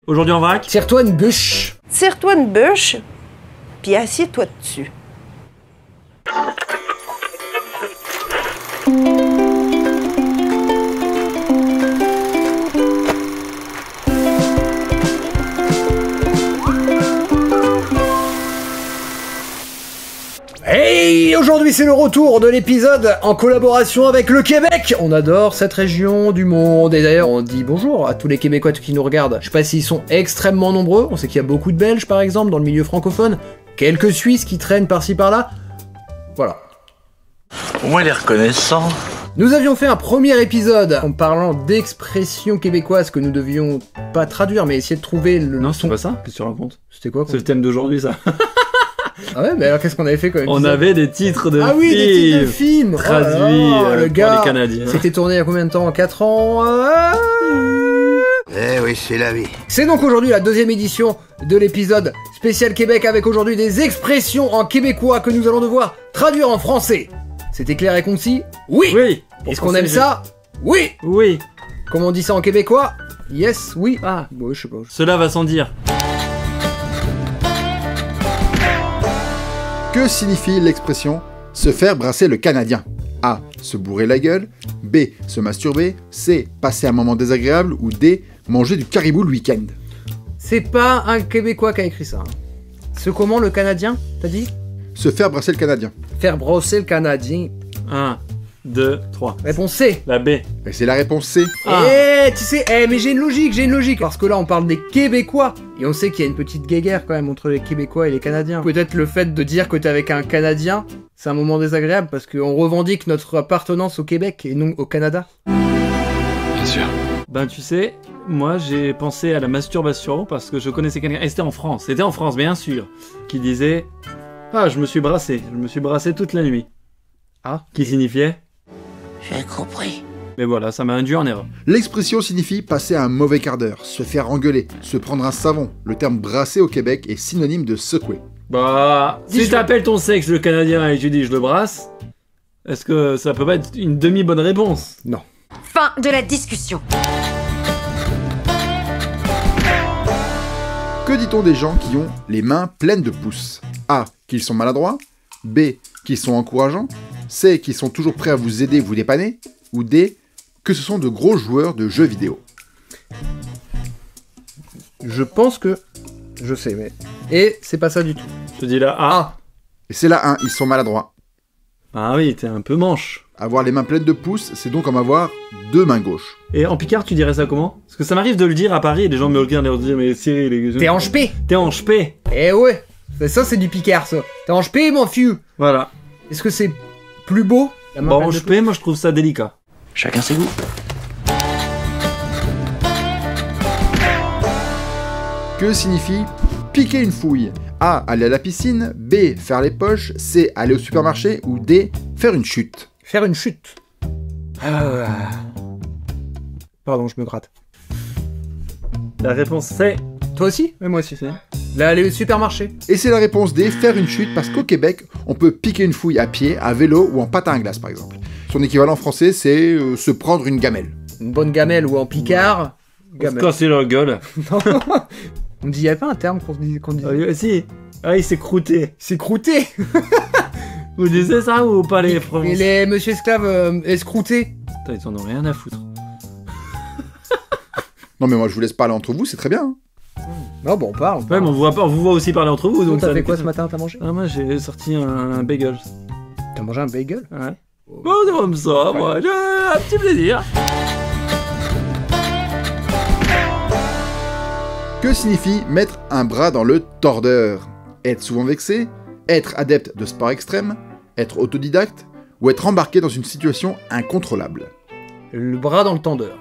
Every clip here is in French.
Aujourd'hui en vrac. Tire-toi une bûche. Tire-toi une bûche, puis assieds-toi dessus. Hey, aujourd'hui c'est le retour de l'épisode en collaboration avec le Québec. On adore cette région du monde et d'ailleurs on dit bonjour à tous les Québécois qui nous regardent. Je sais pas s'ils sont extrêmement nombreux, on sait qu'il y a beaucoup de Belges par exemple dans le milieu francophone, quelques Suisses qui traînent par-ci par-là. Voilà. Au moins il est reconnaissant. Nous avions fait un premier épisode en parlant d'expressions québécoises que nous devions pas traduire mais essayer de trouver le Non, son. c'est pas ça. Qu'est-ce que tu racontes? C'était quoi? C'est le thème d'aujourd'hui, ça. Ah ouais, mais alors qu'est-ce qu'on avait fait quand même? On avait des titres de films. Ah oui, des titres de films traduits le pour gars, les Canadiens. C'était tourné il y a combien de temps? 4 ans Eh oui, c'est la vie. C'est donc aujourd'hui la deuxième édition de l'épisode spécial Québec avec aujourd'hui des expressions en québécois que nous allons devoir traduire en français. C'était clair et concis? Oui. Oui. Est-ce qu'on aime ça? Oui. Oui. Comment on dit ça en québécois? Yes, oui. Ah. Bon, je sais pas. Cela va sans dire. Que signifie l'expression « se faire brasser le Canadien » A. Se bourrer la gueule. B. Se masturber. C. Passer un moment désagréable. Ou D. Manger du caribou le week-end. C'est pas un Québécois qui a écrit ça. Ce comment le Canadien, t'as dit? Se faire brasser le Canadien. Faire brosser le Canadien. 1, 2, 3. Réponse C. La B. Et c'est la réponse C. Ah. Tu sais, mais j'ai une logique. Parce que là, on parle des Québécois. Et on sait qu'il y a une petite guéguerre quand même entre les Québécois et les Canadiens. Peut-être le fait de dire que t'es avec un Canadien, c'est un moment désagréable parce qu'on revendique notre appartenance au Québec et non au Canada. Bien sûr. Ben tu sais, moi j'ai pensé à la masturbation parce que je connaissais quelqu'un, et c'était en France, bien sûr, qui disait « Ah, je me suis brassé toute la nuit. » Ah. Qui signifiait J'ai compris. Mais voilà, ça m'a induit en erreur. L'expression signifie passer un mauvais quart d'heure, se faire engueuler, se prendre un savon. Le terme brasser au Québec est synonyme de secouer. Bah, si t'appelles ton sexe le Canadien et tu dis « je le brasse », est-ce que ça peut pas être une demi-bonne réponse? Non. Fin de la discussion. Que dit-on des gens qui ont les mains pleines de pouces? A. Qu'ils sont maladroits. B. Qu'ils sont encourageants. C. Qu'ils sont toujours prêts à vous aider, vous dépanner. Ou D. Que ce sont de gros joueurs de jeux vidéo. Je pense que... Je sais, mais... Et c'est pas ça du tout. Je te dis là « Ah ». Et c'est la 1, ils sont maladroits. Ah oui, t'es un peu manche. Avoir les mains pleines de pouces, c'est donc comme avoir deux mains gauches. Et en Picard, tu dirais ça comment? Parce que ça m'arrive de le dire à Paris et les gens me regardent et leur disent « Mais Cyril... les... T'es en ch'pé. T'es en ch'pé ». Eh ouais. Ça, c'est du Picard, ça. T'es en ch'pé, mon fieu. Voilà. Est-ce que c'est plus beau? La main Bon, pleine en de ch'pé, moi je trouve ça délicat. Chacun ses goûts. Que signifie piquer une fouille? A. Aller à la piscine. B. Faire les poches. C. Aller au supermarché. Ou D. Faire une chute. Faire une chute. Pardon, je me gratte. La réponse c'est... Toi aussi? Oui, moi aussi. C'est... Là, aller au supermarché. Et c'est la réponse D. Faire une chute, parce qu'au Québec, on peut piquer une fouille à pied, à vélo ou en patin à glace par exemple. Son équivalent français, c'est se prendre une gamelle. Une bonne gamelle ou en Picard. Gamelle. Casser leur gueule. Non. On dit, il y avait pas un terme qu'on disait. Si. Ah, il s'est croûté. C'est croûté. Vous disiez ça ou pas les Et Français? les monsieur esclaves escroutés. Putain, ils en ont rien à foutre. Non mais moi je vous laisse parler entre vous, c'est très bien. Hein. Non, bon, on parle. Ouais, mais on vous voit aussi parler entre vous. Donc, Donc t'as ça fait quoi fait ce matin? T'as mangé? Ah, moi j'ai sorti un bagel. T'as mangé un bagel? Ouais. Bon, c'est comme ça, moi, j'ai un petit plaisir. Que signifie mettre un bras dans le tordeur? Être souvent vexé, être adepte de sport extrême, être autodidacte, ou être embarqué dans une situation incontrôlable. Le bras dans le tendeur.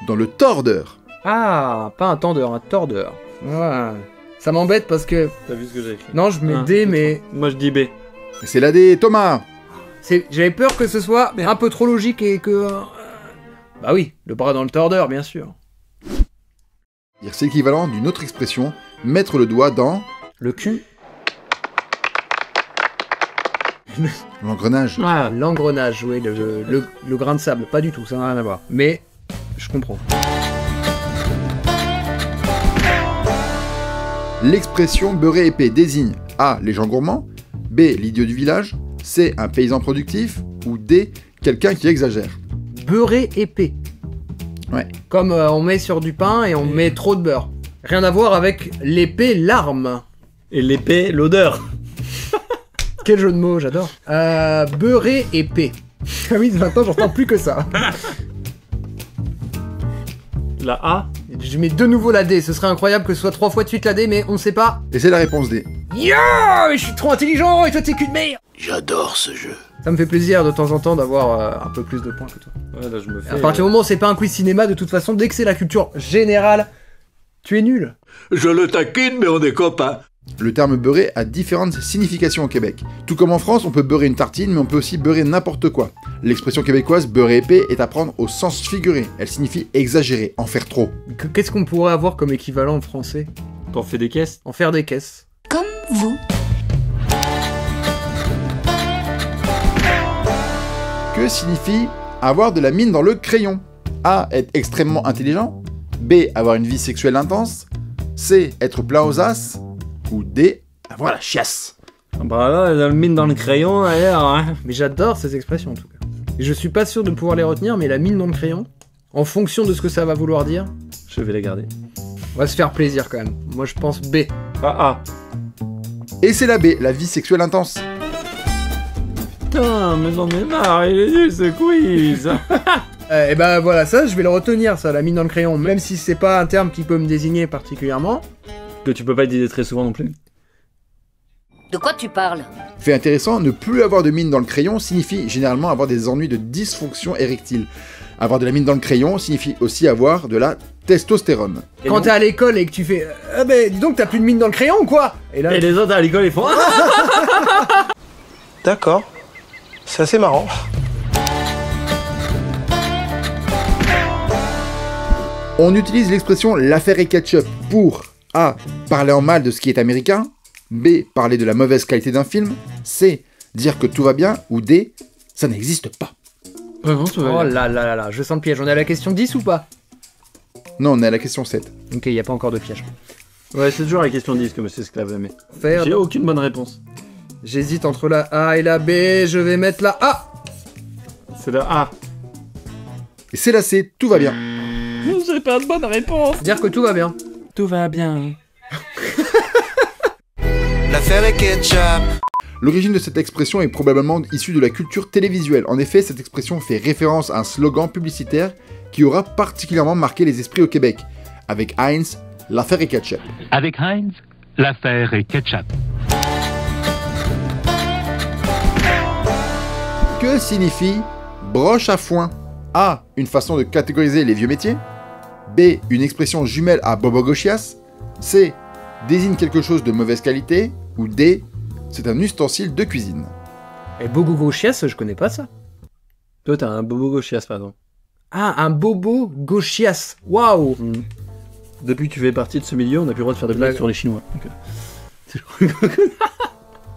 Dans le tordeur. Ah, pas un tendeur, un tordeur. Ouais. Ça m'embête parce que... T'as vu ce que j'ai écrit? Non, je mets Un, D, deux, mais... Moi je dis B. Et c'est la D, Thomas. J'avais peur que ce soit un peu trop logique et que... Bah oui, le bras dans le tordeur, bien sûr. C'est l'équivalent d'une autre expression, mettre le doigt dans Le cul. l'engrenage. Ah, L'engrenage, oui, le grain de sable, pas du tout, ça n'a rien à voir. Mais, je comprends. L'expression beurré épais désigne A. les gens gourmands, B. l'idiot du village, C. un paysan productif, ou D. quelqu'un qui exagère. Beurré épais. Ouais. Comme on met sur du pain et on met trop de beurre. Rien à voir avec l'épée larme. Et l'épée, l'odeur. Quel jeu de mots, j'adore. Beurré épais. Ah oui, maintenant j'entends plus que ça. La A. Je mets de nouveau la D, ce serait incroyable que ce soit 3 fois de suite la D, mais on ne sait pas. Et c'est la réponse D. Yo, mais je suis trop intelligent et toi t'es cul de merde. J'adore ce jeu. Ça me fait plaisir de temps en temps d'avoir un peu plus de points que toi. Ouais, là, je me fais... À partir du moment où c'est pas un quiz cinéma, de toute façon, dès que c'est la culture générale, tu es nul. Je le taquine, mais on est copains. Le terme beurré a différentes significations au Québec. Tout comme en France, on peut beurrer une tartine, mais on peut aussi beurrer n'importe quoi. L'expression québécoise beurré épais est à prendre au sens figuré. Elle signifie exagérer, en faire trop. Qu'est-ce qu'on pourrait avoir comme équivalent en français? T'en fais des caisses? En faire des caisses. Comme vous. Que signifie avoir de la mine dans le crayon? A. Être extrêmement intelligent. B. Avoir une vie sexuelle intense. C. Être plat aux as. Ou D. Avoir la chiasse. Bah là, la mine dans le crayon, d'ailleurs, hein. Mais j'adore ces expressions en tout cas. Et je suis pas sûr de pouvoir les retenir, mais la mine dans le crayon, en fonction de ce que ça va vouloir dire, Je vais les garder. on va se faire plaisir quand même. Moi je pense B. A. Et c'est la B. La vie sexuelle intense. Putain, mais j'en ai marre, il est nul ce quiz. Et bah voilà, ça je vais le retenir, ça, la mine dans le crayon, même si c'est pas un terme qui peut me désigner particulièrement. Que tu peux pas utiliser très souvent non plus. De quoi tu parles? Fait intéressant, ne plus avoir de mine dans le crayon signifie généralement avoir des ennuis de dysfonction érectile. Avoir de la mine dans le crayon signifie aussi avoir de la testostérone. Quand t'es à l'école et que tu fais ah ben dis donc t'as plus de mine dans le crayon ou quoi? Et là Et les autres à l'école, ils font... D'accord. C'est assez marrant. On utilise l'expression l'affaire est ketchup pour A. Parler en mal de ce qui est américain, B. Parler de la mauvaise qualité d'un film, C. Dire que tout va bien, ou D. Ça n'existe pas. Vraiment, tu Oh là là là là, je sens le piège. On est à la question 10 ou pas? Non, on est à la question 7. Ok, y a pas encore de piège. Ouais, c'est toujours la question 10 que Monsieur Esclave aimait. Faire. J'ai aucune bonne réponse. J'hésite entre la A et la B, je vais mettre la A. C'est la A. Et c'est la C, tout va bien. J'ai pas de bonne réponse. Dire que tout va bien. Tout va bien. L'affaire est ketchup. L'origine de cette expression est probablement issue de la culture télévisuelle. En effet, cette expression fait référence à un slogan publicitaire qui aura particulièrement marqué les esprits au Québec. Avec Heinz, l'affaire est ketchup. Avec Heinz, l'affaire est ketchup. Que signifie broche à foin? A. Une façon de catégoriser les vieux métiers. B. Une expression jumelle à bobo gauchias. C. Désigne quelque chose de mauvaise qualité. Ou D. C'est un ustensile de cuisine. Et bobo gauchias, je connais pas ça. Toi, t'as un bobo gauchias, pardon. Ah, un bobo gauchias. Waouh. Depuis que tu fais partie de ce milieu, on n'a plus le droit de faire de blagues sur les Chinois. Donc,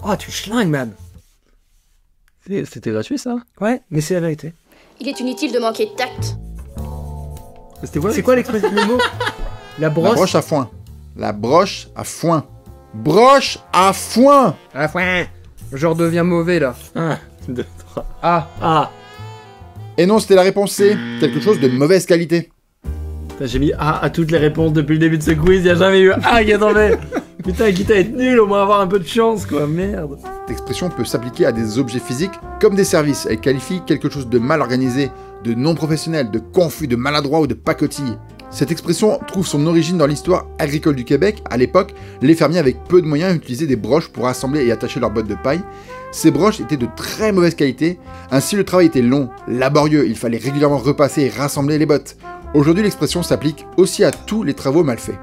Oh, tu schlingues, man. c'était gratuit, ça? Ouais, mais c'est la vérité. Il est inutile de manquer de tact. C'était quoi? C'est quoi l'expression, le mot? La La brosse. broche à foin. La broche à foin. Broche à foin! Ah, foin. Je redeviens mauvais, là. 1, 2, 3. Ah. Ah. Et non, c'était la réponse C. Quelque chose de mauvaise qualité. Putain, j'ai mis A à toutes les réponses depuis le début de ce quiz, y a jamais eu A qui est tombé. Putain, quitte à être nul, au moins avoir un peu de chance, quoi, merde. Cette expression peut s'appliquer à des objets physiques comme des services. Elle qualifie quelque chose de mal organisé, de non professionnel, de confus, de maladroit ou de pacotille. Cette expression trouve son origine dans l'histoire agricole du Québec. À l'époque, les fermiers avec peu de moyens utilisaient des broches pour assembler et attacher leurs bottes de paille. Ces broches étaient de très mauvaise qualité, ainsi le travail était long, laborieux, il fallait régulièrement repasser et rassembler les bottes. Aujourd'hui, l'expression s'applique aussi à tous les travaux mal faits.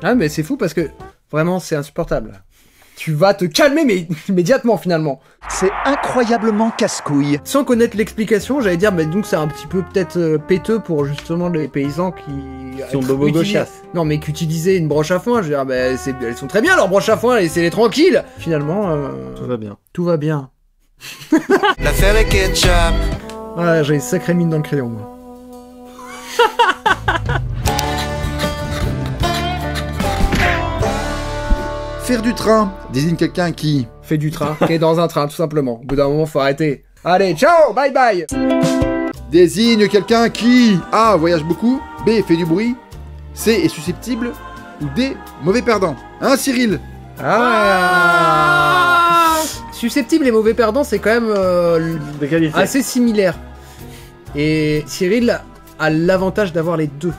Ah, mais c'est fou parce que vraiment, c'est insupportable. Tu vas te calmer, mais immédiatement finalement. C'est incroyablement casse-couille. Sans connaître l'explication, j'allais dire, mais donc c'est un petit peu peut-être péteux pour justement les paysans qui sont bobo gauchias. Non, mais qu'utilisaient une broche à foin. Je veux dire, bah, elles sont très bien leurs broches à foin, laissez-les tranquilles. Finalement, Tout va bien. tout va bien. L'affaire est ketchup. Ouais, j'ai une sacrée mine dans le crayon, moi. Faire du train désigne quelqu'un qui... Fait du train, qui est dans un train, tout simplement. Au bout d'un moment, faut arrêter. Allez, ciao, bye bye. Désigne quelqu'un qui... A. Voyage beaucoup. B. Fait du bruit. C. Est susceptible. Ou D. Mauvais perdant. Hein, Cyril? Susceptible et mauvais perdant, c'est quand même Des qualités. assez similaire. Et Cyril a l'avantage d'avoir les deux.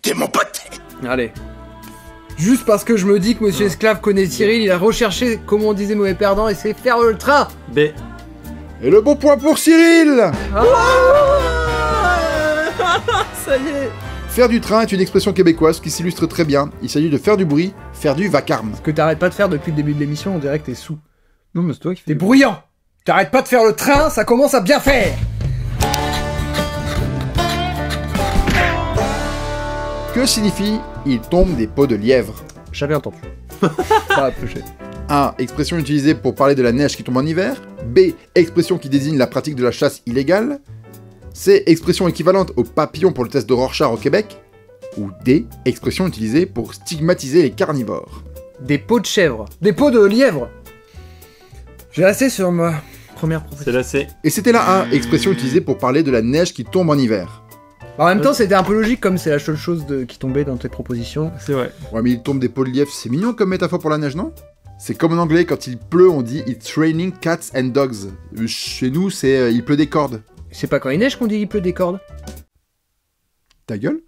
T'es mon pote. Allez. Juste parce que je me dis que Monsieur Esclave connaît Cyril, il a recherché comment on disait mauvais perdant et c'est faire le train. B. Et le bon point pour Cyril. Ça y est. Faire du train est une expression québécoise qui s'illustre très bien. Il s'agit de faire du bruit, faire du vacarme. Ce que t'arrêtes pas de faire depuis le début de l'émission, on dirait que t'es sous. Non, mais c'est toi qui fais. T'es bruyant. T'arrêtes pas de faire le train, ça commence à bien faire. Que signifie « il tombe des pots de lièvre » J'avais entendu. Ça a touché. A. Expression utilisée pour parler de la neige qui tombe en hiver. B. Expression qui désigne la pratique de la chasse illégale. C. Expression équivalente au papillon pour le test de Rorschach au Québec. Ou D. Expression utilisée pour stigmatiser les carnivores. Des pots de chèvre. Des pots de lièvre. J'ai assez sur ma première proposition. C'est la C. Et c'était la A. Expression utilisée pour parler de la neige qui tombe en hiver. En même temps, c'était un peu logique comme c'est la seule chose qui tombait dans tes propositions. C'est vrai. Ouais, mais il tombe des pots de lièvre, c'est mignon comme métaphore pour la neige, non? C'est comme en anglais, quand il pleut, on dit « It's raining cats and dogs ». Chez nous, c'est « il pleut des cordes ». C'est pas quand il neige qu'on dit il pleut des cordes. Ta gueule?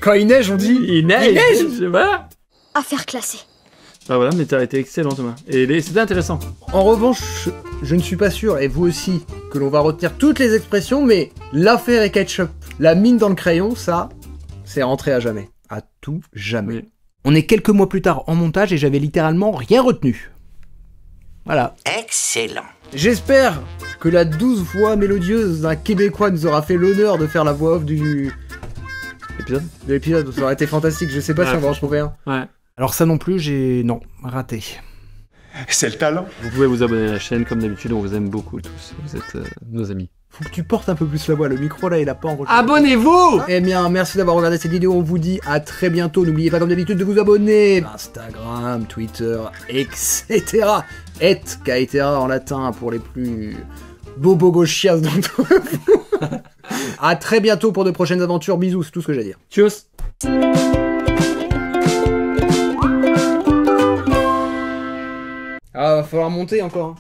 Quand il neige, on dit Il neige. Je sais pas. Affaire classée. Ah voilà, mais t'as été excellent, Thomas. Et c'était intéressant. En revanche, je ne suis pas sûr, et vous aussi, que l'on va retenir toutes les expressions, mais l'affaire et ketchup, la mine dans le crayon, ça, c'est rentré à jamais. À tout jamais. Oui. On est quelques mois plus tard en montage et j'avais littéralement rien retenu. Voilà. Excellent. J'espère que la douce voix mélodieuse d'un Québécois nous aura fait l'honneur de faire la voix off de l'épisode. Ça aurait été fantastique, je sais pas si on va en trouver un. Ouais. Alors ça non plus, non, raté. C'est le talent. Vous pouvez vous abonner à la chaîne, comme d'habitude, on vous aime beaucoup tous. Vous êtes nos amis. Faut que tu portes un peu plus la voix, le micro là il a pas enregistré. Abonnez-vous! Eh bien, merci d'avoir regardé cette vidéo, on vous dit à très bientôt. N'oubliez pas comme d'habitude de vous abonner. Instagram, Twitter, etc. Et caetera en latin pour les plus bobo-gauchias d'entre vous. À très bientôt pour de prochaines aventures. Bisous, c'est tout ce que j'ai à dire. Tchuss! Ah, va falloir monter encore.